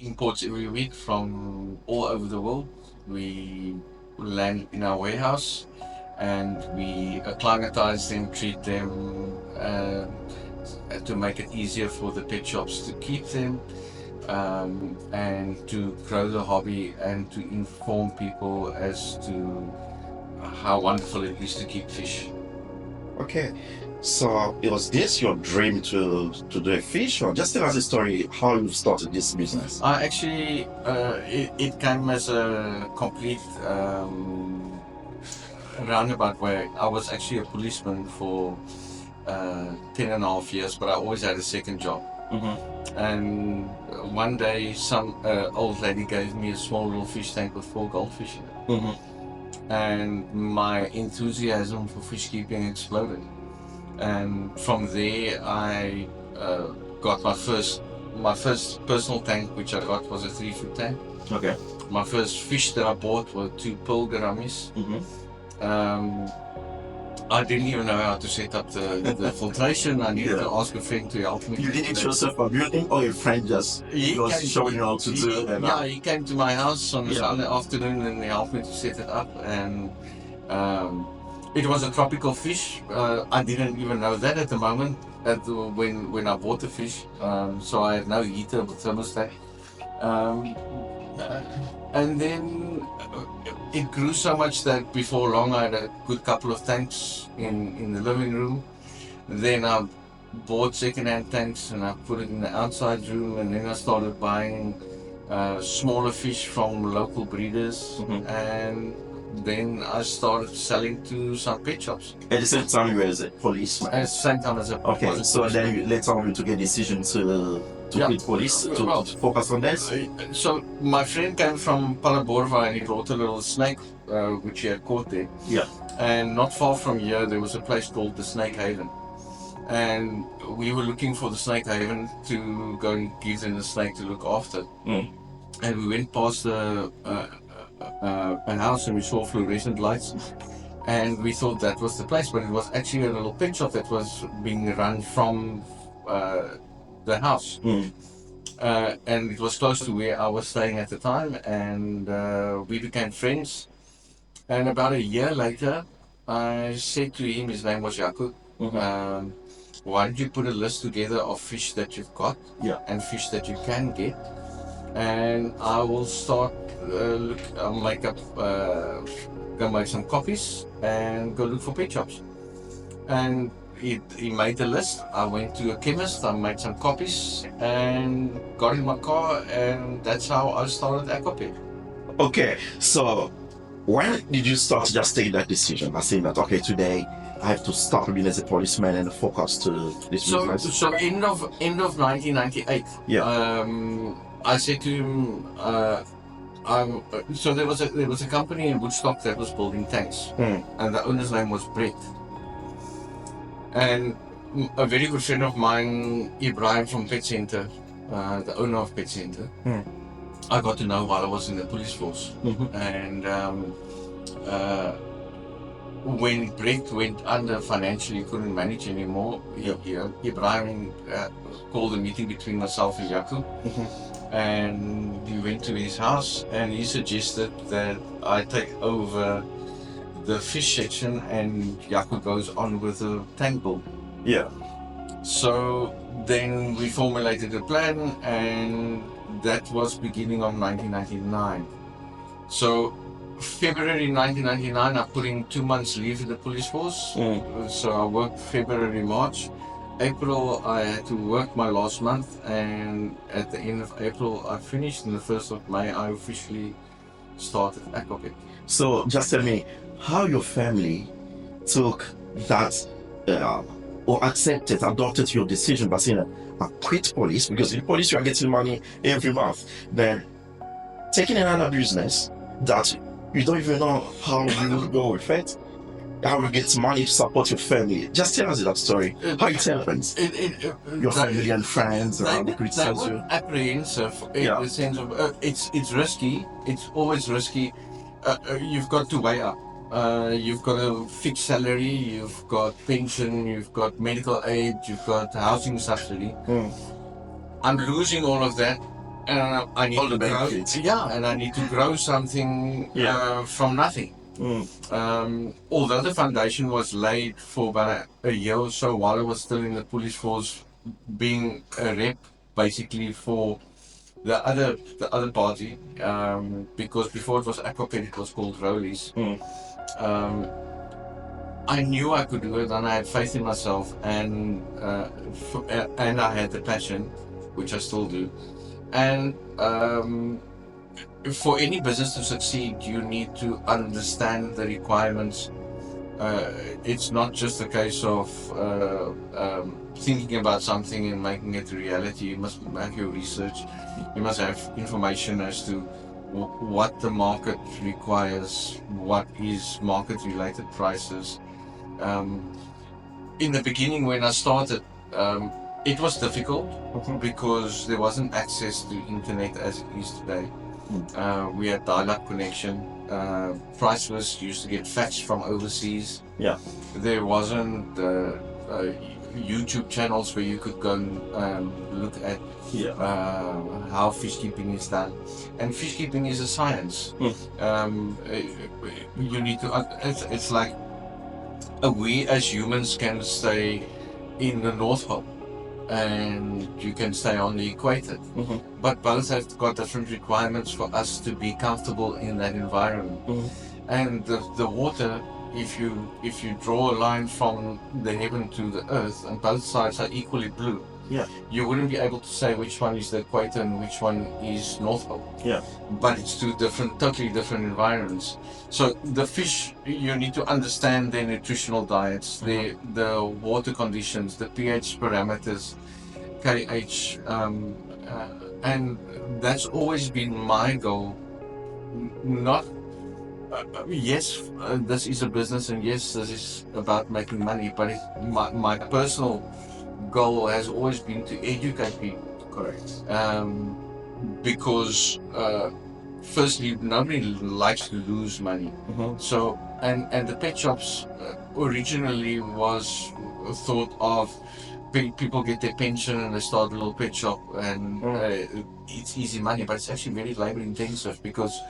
imports every week from all over the world. We land in our warehouse and we acclimatize them, treat them to make it easier for the pet shops to keep them, and to grow the hobby and to inform people as to how wonderful it is to keep fish. Okay, so was this your dream to do a fish, or just tell us a story how you started this business? I actually, it came as a complete roundabout way. I was actually a policeman for 10 and a half years, but I always had a second job. And one day, some old lady gave me a small little fish tank with 4 goldfish in it. And my enthusiasm for fish keeping exploded. And from there, I got my first personal tank, which I got was a 3-foot tank. Okay. My first fish that I bought were 2 pearl gouramis. I didn't even know how to set up the filtration. I needed to ask a friend to help me. You did it yourself by building, or your friend just was showing you how to do it? Yeah, he came to my house on a Sunday afternoon and he helped me to set it up. And it was a tropical fish. I didn't even know that at the moment when I bought the fish. So I had no heater or thermostat. And then it grew so much that before long I had a good couple of tanks in the living room. Then I bought second-hand tanks and I put it in the outside room, and then I started buying smaller fish from local breeders, and then I started selling to some pet shops. At the same time, you were as a policeman. At the same time as a Okay, so then you later on you took a decision to quit police, to focus on this? So my friend came from Palaborva and he brought a little snake which he had caught there. Yeah. And not far from here there was a place called the Snake Haven. And we were looking for the Snake Haven to go and give them the snake to look after. And we went past a house and we saw fluorescent lights. And we thought that was the place, but it was actually a little pet shop that was being run from the house. And it was close to where I was staying at the time, and we became friends. And about a year later, I said to him, his name was Jakub, why don't you put a list together of fish that you've got and fish that you can get, and I will start I'll make up go make some copies and go look for pet shops. And he made the list. I went to a chemist, I made some copies and got in my car, and that's how I started Aquapet. Okay, so when did you start just taking that decision? I saying that, okay, today I have to start being as a policeman and focus to this business? So end of 1998, I said to him, so there was a company in Woodstock that was building tanks, and the owner's name was Brett. And a very good friend of mine, Ibrahim from Pet Center, the owner of Pet Center, I got to know while I was in the police force. And when Brett went under financially, couldn't manage anymore, Ibrahim called a meeting between myself and Jakub. And he went to his house and he suggested that I take over the fish section and Jakub goes on with the tank build. Yeah. So then we formulated a plan, and that was beginning of 1999. So February 1999, I put in 2 months leave in the police force. So I worked February, March. April, I had to work my last month, and at the end of April, I finished. And the 1st of May, I officially started Aquapet. So just tell me how your family took that or adopted your decision by saying, I quit police, because in police you are getting money every month. Then taking another business that you don't even know how you will go with it, how you get money to support your family. Just tell us that story. How it happens. Your family and friends around criticize you. Apprehensive in the sense of it's risky. It's always risky. You've got to weigh up. You've got a fixed salary. You've got pension. You've got medical aid. You've got housing subsidy. I'm losing all of that, and I need All to the grow. benefits. Yeah, and I need to grow something from nothing. Although the foundation was laid for about a year or so while I was still in the police force, being a rep basically for the other party, because before it was Aquapet, it was called Rollies. Um, I knew I could do it, and I had faith in myself, and I had the passion, which I still do. And for any business to succeed, you need to understand the requirements. It's not just a case of thinking about something and making it a reality. You must have your research. You must have information as to what the market requires, what is market-related prices. Um, in the beginning, when I started, it was difficult because there wasn't access to internet as it is today. We had dial-up connection. Price lists used to get faxed from overseas. Yeah. There wasn't YouTube channels where you could go and look at how fish keeping is done. And fish keeping is a science. You need to. It's like we as humans can stay in the North Pole, and you can stay on the equator. But both have got different requirements for us to be comfortable in that environment. And the water, if you draw a line from the heaven to the earth, and both sides are equally blue, you wouldn't be able to say which one is the equator and which one is North Pole. But it's two totally different environments. So the fish, you need to understand their nutritional diets, the water conditions, the pH parameters, KH, and that's always been my goal. Not yes, this is a business, and yes, this is about making money, but my personal goal has always been to educate people. Correct. Because firstly, nobody likes to lose money. So and the pet shops originally was thought of. People get their pension and they start a little pet shop, and it's easy money, but it's actually very labor intensive because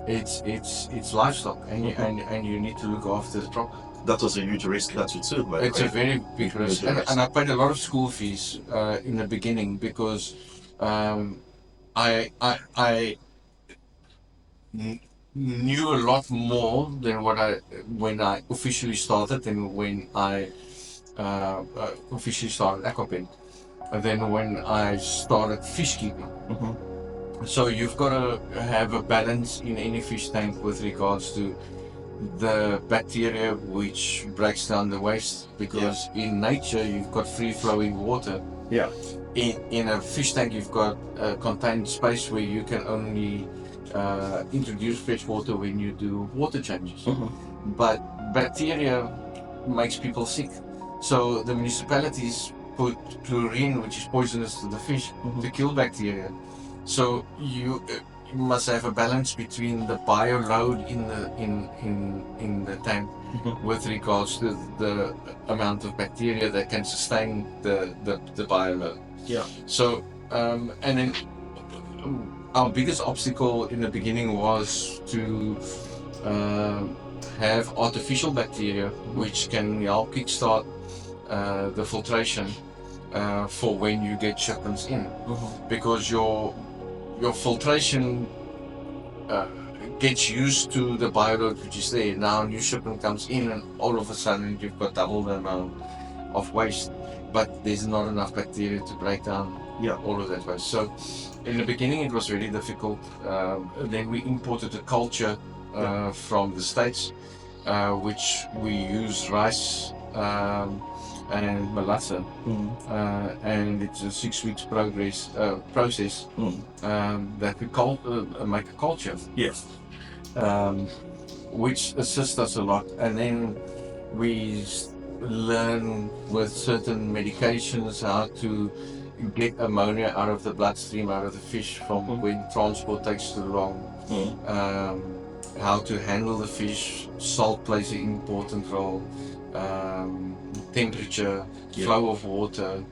it's livestock, and you need to look after the crop. That was a huge risk that you took, by the It's way. a very big risk, and I paid a lot of school fees in the beginning because I knew a lot more than when I officially started, and when I officially started Aquapet, and then when I started fish keeping. So you've got to have a balance in any fish tank with regards to the bacteria which breaks down the waste, because in nature you've got free flowing water. In a fish tank you've got a contained space where you can only introduce fresh water when you do water changes. But bacteria makes people sick, so the municipalities put chlorine, which is poisonous to the fish, to kill bacteria. So you must have a balance between the bio load in the tank with regards to the amount of bacteria that can sustain the bio load. So and then our biggest obstacle in the beginning was to have artificial bacteria which can help kickstart the filtration for when you get shipments in, because your filtration gets used to the bioload which is there. Now a new shipment comes in and all of a sudden you've got double the amount of waste, but there's not enough bacteria to break down all of that waste. So in the beginning it was really difficult. Then we imported a culture from the States, which we use rice and melassa, and it's a 6 weeks process that we make a culture, which assists us a lot. And then we learn with certain medications how to get ammonia out of the bloodstream, out of the fish from when transport takes too long, how to handle the fish. Salt plays an important role, temperature, flow of water,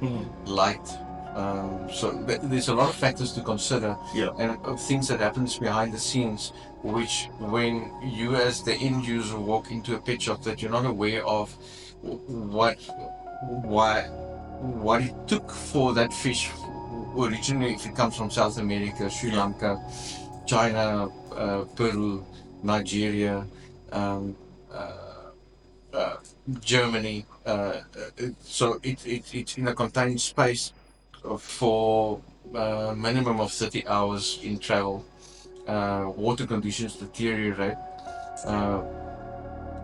light, So there's a lot of factors to consider, Yeah. and things that happens behind the scenes, which when you as the end user walk into a pet shop that you're not aware of, what what it took for that fish originally, if it comes from South America, Sri Lanka, China, Peru, Nigeria, um, Germany. So it's in a contained space for a minimum of 30 hours in travel. Water conditions deteriorate. Uh,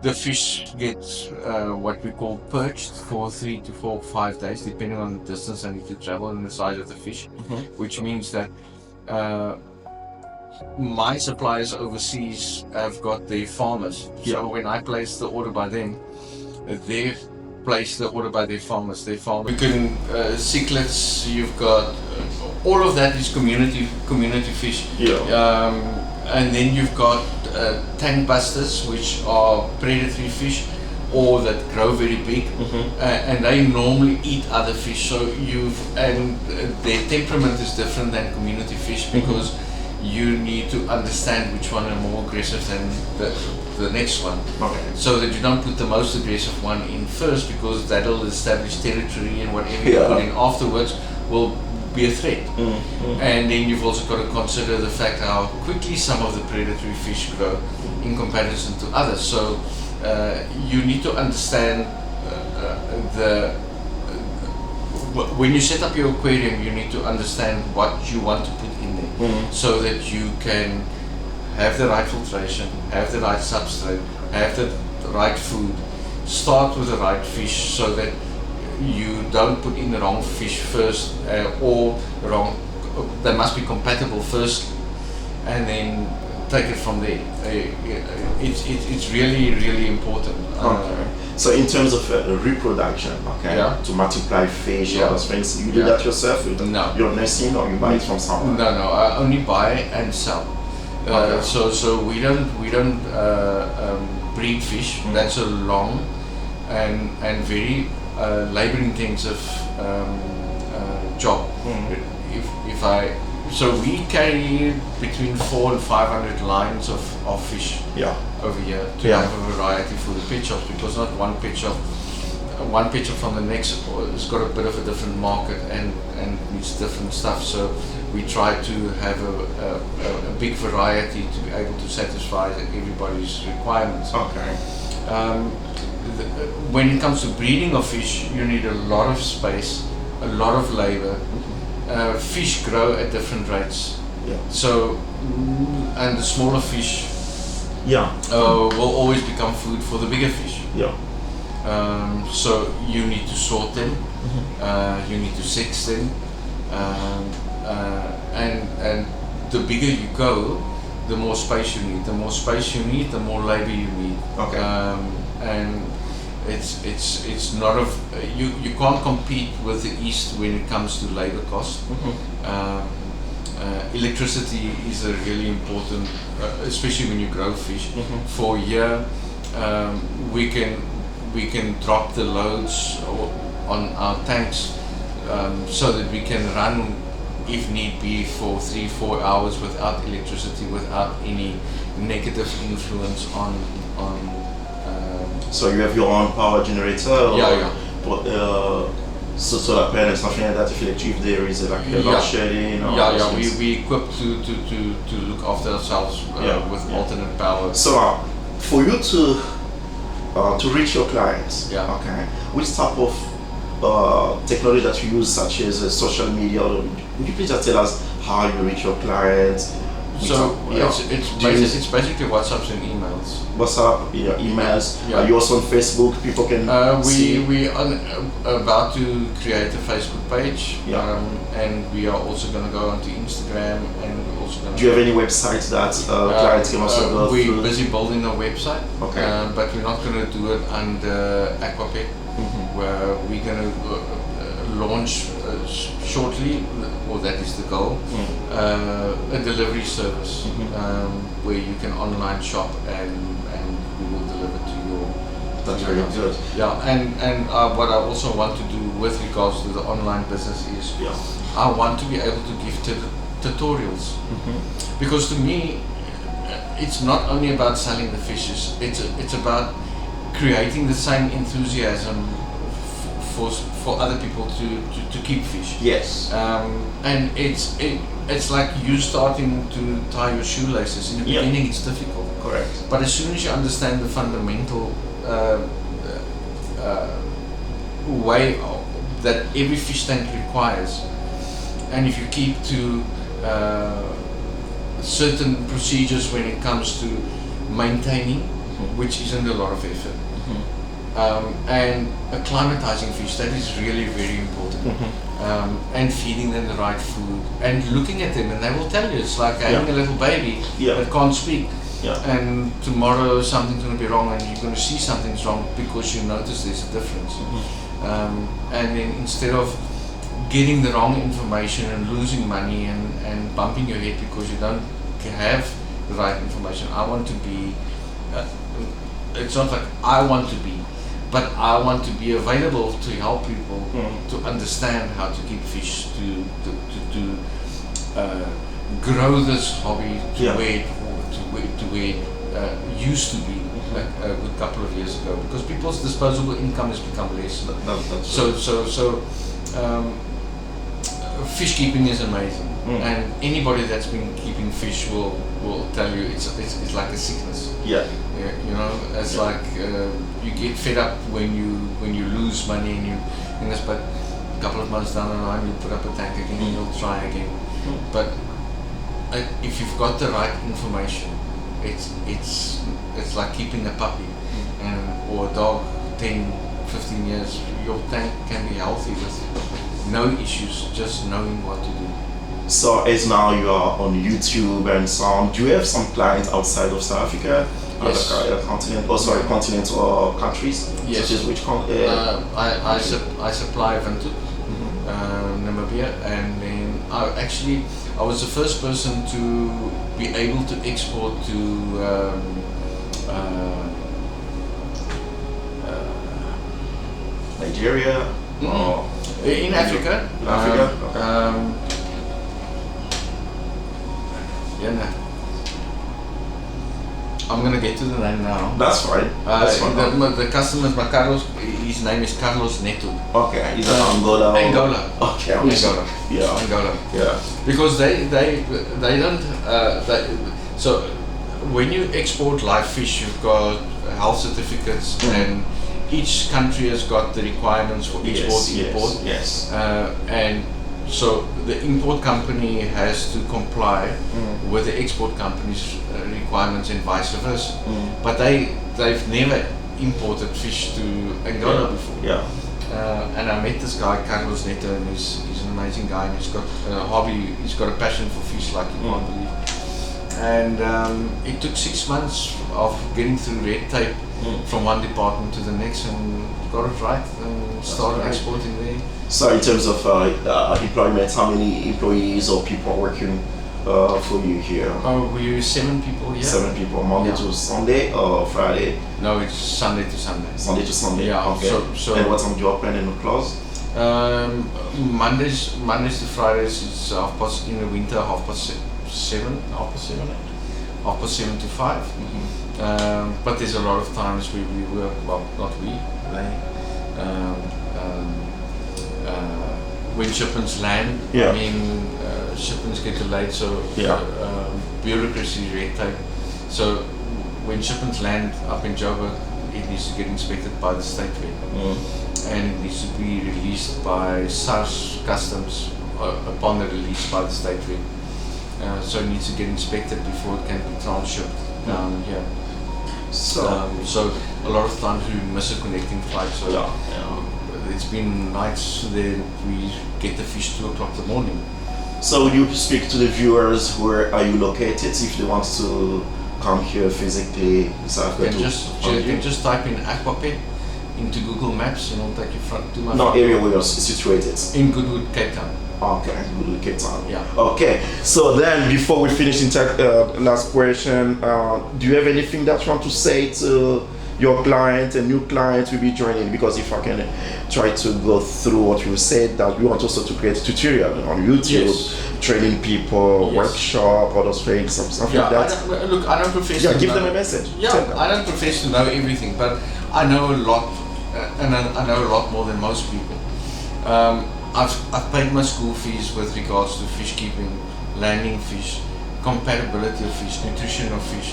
the fish gets what we call perched for 3 to 4, 5 days, depending on the distance I need to travel and the size of the fish, which means that my suppliers overseas have got their farmers. So when I place the order by them, they place the order by their farmers. You can cichlids. You've got all of that is community fish. And then you've got tank busters, which are predatory fish, or that grow very big, and they normally eat other fish. So their temperament is different than community fish because you need to understand which one are more aggressive than the next one. So that you don't put the most aggressive one in first, because that'll establish territory, and whatever you put in afterwards will be a threat. And then you've also got to consider the fact how quickly some of the predatory fish grow in comparison to others. So you need to understand when you set up your aquarium, you need to understand what you want to put in there, so that you can have the right filtration, have the right substrate, have the right food, start with the right fish, so that you don't put in the wrong fish first, or wrong. They must be compatible first, and then take it from there. It's really important. So in terms of reproduction, to multiply fish or those things, you do that yourself? No. You're nursing, or you buy it from someone? No, I only buy and sell. So we don't breed fish. That's a long and very labor-intensive job. So we carry between 400 and 500 lines of fish over here to have a variety for the pet shops, because not one pet shop from the next has got a bit of a different market and needs different stuff. So we try to have a big variety to be able to satisfy everybody's requirements. When it comes to breeding of fish, you need a lot of space, a lot of labor. Fish grow at different rates. So, and the smaller fish will always become food for the bigger fish. So you need to sort them, you need to sex them, and the bigger you go, the more space you need. The more space you need, the more labor you need. And it's not you can't compete with the East when it comes to labor cost. Electricity is a really important, especially when you grow fish. For here, we can drop the loads on our tanks, so that we can run, if need be, for 3-4 hours without electricity, without any negative influence on. So you have your own power generator? So solar panels, something like that, if there is like a load shedding? We equip to look after ourselves with alternate power. So for you to reach your clients, which type of technology that you use, such as social media, would you please just tell us how you reach your clients? So it's basically WhatsApps and emails. WhatsApp, emails. Are you also on Facebook? People can see. We are about to create a Facebook page, and we are also going to go onto Instagram, and we're also going to. Do you have any websites that clients can also go through? We're busy building a website, but we're not going to do it under Aquapet. Where we're going to launch shortly, or that is the goal, a delivery service where you can online shop and we will deliver to your. That's very good. And what I also want to do with regards to the online business is I want to be able to give tutorials, because to me, it's not only about selling the fishes. It's about creating the same enthusiasm for other people to keep fish. Yes. And it's like you starting to tie your shoelaces. In the beginning, it's difficult. Correct. But as soon as you understand the fundamental way that every fish tank requires, and if you keep to certain procedures when it comes to maintaining, which isn't a lot of effort, and acclimatizing fish, that is really very important. And feeding them the right food and looking at them, and they will tell you. It's like having a little baby that can't speak. And tomorrow something's going to be wrong, and you're going to see something's wrong because you notice there's a difference. And then instead of getting the wrong information and losing money and bumping your head because you don't have the right information, I want to be, it's not like I want to be, but I want to be available to help people to understand how to keep fish, to grow this hobby to where it used to be a good couple of years ago, because people's disposable income has become less. Fish keeping is amazing, and anybody that's been keeping fish will tell you it's like a sickness. You know, it's like you get fed up when you lose money and this, but a couple of months down the line you put up a tank again and you'll try again. But if you've got the right information, it's like keeping a puppy or a dog 10, 15 years. Your tank can be healthy with no issues, just knowing what to do. So as now you are on YouTube and so on, do you have some clients outside of South Africa? Yes. Other continent, continents or countries? Yes. Such as which I supply Windhoek, Namibia, and then I was the first person to be able to export to Nigeria or in Africa. I'm gonna get to the name now. That's fine. The customer, Carlos, his name is Carlos Neto. Okay, he's Angola. Angola. Okay, Angola. Yeah. Angola. Yeah. Because they don't. So when you export live fish, you've got health certificates, and each country has got the requirements for export, import. Yes. And so the import company has to comply with the export company's requirements and vice versa. But they've never imported fish to Angola before. And I met this guy, Carlos Neto, and he's an amazing guy, and he's got a hobby, he's got a passion for fish like you can't believe. And it took 6 months of getting through red tape from one department to the next, and got it right and started exporting there. So in terms of employment, how many employees or people are working for you here? We're 7 people here. 7 people, Monday to Sunday or Friday? No, it's Sunday to Sunday. Sunday to Sunday. Yeah. Okay. So and what time do you open and close? Mondays to Fridays it's in the winter 7:30, 7:30 to 5. But there's a lot of times we work, well, not we, they. When shipments land, I mean, shipments get delayed, so bureaucracy, red tape. So when shipments land up in Joburg, it needs to get inspected by the state vet, and it needs to be released by SARS Customs upon the release by the state vet. So it needs to get inspected before it can be transshipped down here. So a lot of times we miss a connecting flight. So it's been nights that we get the fish 2 o'clock in the morning. So would you speak to the viewers, where are you located, if they want to come here physically in South Africa? You can just type in Aquapet into Google Maps and it'll take you to my area where you're situated? In Goodwood, Cape Town. Okay, Goodwood, Cape Town. Yeah. Okay, so then before we finish, last question, do you have anything that you want to say to your clients and new clients will be joining, because if I can try to go through what you said, that we want also to create a tutorial on YouTube, Yes. training people, Yes. workshop, all those things, something Yeah, like that. look, I don't profess Yeah, to give know, them a message. Yeah, Tell them. I don't profess to know everything, but I know a lot, and I know a lot more than most people. I've paid my school fees with regards to fish keeping, landing fish, compatibility of fish, nutrition of fish,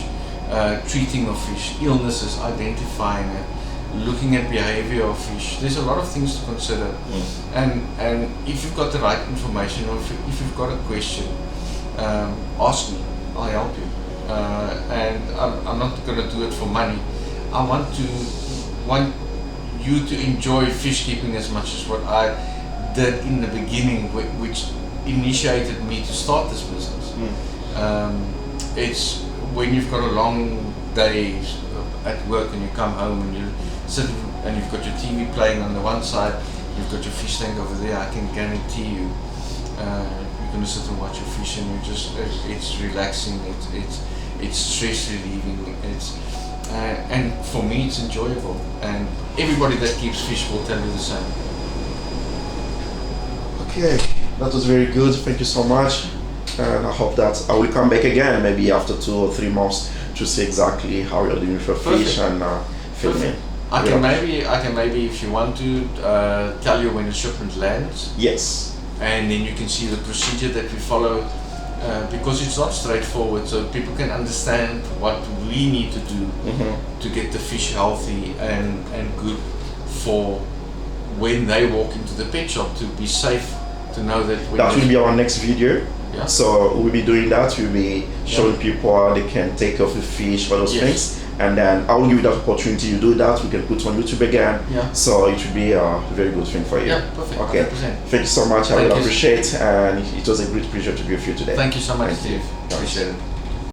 treating of fish, illnesses, identifying it, looking at behavior of fish. There's a lot of things to consider, and if you've got the right information, or if you've got a question, ask me. I'll help you. And I'm not going to do it for money. I want you to enjoy fish keeping as much as what I did in the beginning, which initiated me to start this business. It's when you've got a long day at work and you come home and you sit and you've got your TV playing on the one side, you've got your fish tank over there. I can guarantee you, you're going to sit and watch your fish, and you just it's relaxing. It's stress relieving. And for me, it's enjoyable. And everybody that keeps fish will tell you the same. Okay, that was very good. Thank you so much. And I hope that I will come back again, maybe after 2 or 3 months, to see exactly how you're doing for fish and filming. I can maybe, if you want to, tell you when the shipment lands. Yes. And then you can see the procedure that we follow, because it's not straightforward, so people can understand what we need to do to get the fish healthy and good for when they walk into the pet shop, to be safe, to know that when that will be our next video. Yeah. So we'll be doing that. We'll be showing people how they can take care of the fish, all those things. And then I will give you that opportunity to do that. We can put on YouTube again. Yeah. So it should be a very good thing for you. Yeah, perfect. Okay. 100%. Thank you so much. I Thank will you. appreciate, and it was a great pleasure to be with you today. Thank you so much, Thank you. Steve. Appreciate it.